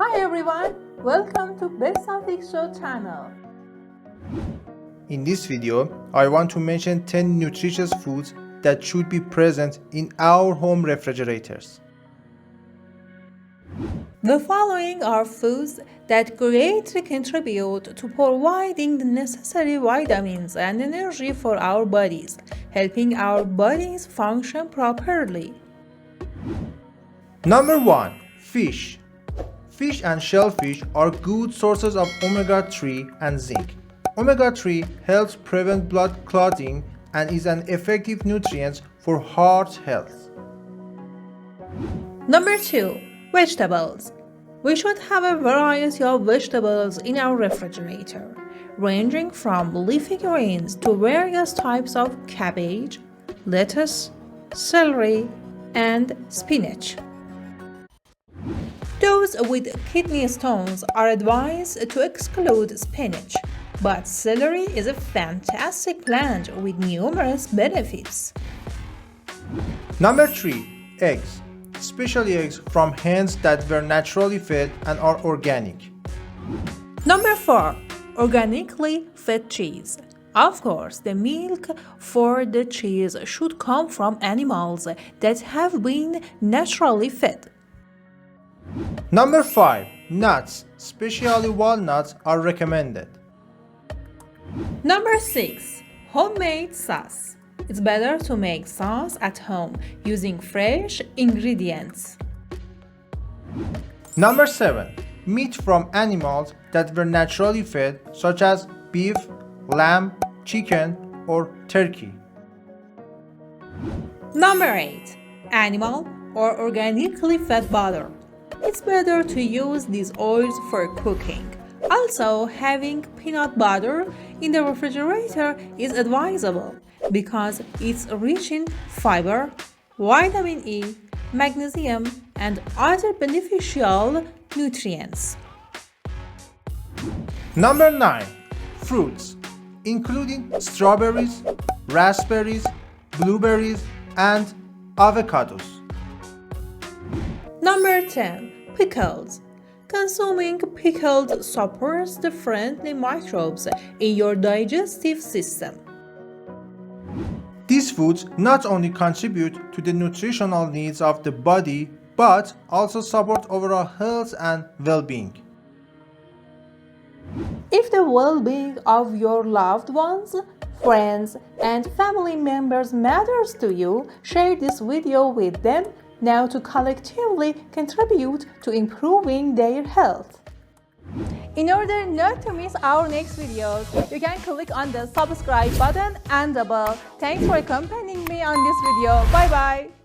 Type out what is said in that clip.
Hi everyone, welcome to Bestaphic channel. In this video, I want to mention 10 nutritious foods that should be present in our home refrigerators. The following are foods that greatly contribute to providing the necessary vitamins and energy for our bodies, helping our bodies function properly. Number 1. Fish. Fish and shellfish are good sources of omega-3 and zinc. Omega-3 helps prevent blood clotting and is an effective nutrient for heart health. Number 2. Vegetables. We should have a variety of vegetables in our refrigerator, ranging from leafy greens to various types of cabbage, lettuce, celery, and spinach. Those with kidney stones are advised to exclude spinach, but celery is a fantastic plant with numerous benefits. Number 3. Eggs. Especially eggs from hens that were naturally fed and are organic. Number 4. Organically fed cheese. Of course, the milk for the cheese should come from animals that have been naturally fed. Number 5. Nuts, especially walnuts, are recommended. Number 6. Homemade sauce. It's better to make sauce at home using fresh ingredients. Number 7. Meat from animals that were naturally fed, such as beef, lamb, chicken, or turkey. Number 8. Animal or organically fed butter. It's better to use these oils for cooking. Also, having peanut butter in the refrigerator is advisable because it's rich in fiber, vitamin E, magnesium, and other beneficial nutrients. Number 9. Fruits, including strawberries, raspberries, blueberries, and avocados. Number 10. Pickles. Consuming pickled supports the friendly microbes in your digestive system. These foods not only contribute to the nutritional needs of the body, but also support overall health and well-being. If the well-being of your loved ones, friends, and family members matters to you, share this video with them now to collectively contribute to improving their health. In order not to miss our next videos, you can click on the subscribe button and the bell. Thanks for accompanying me on this video. Bye bye.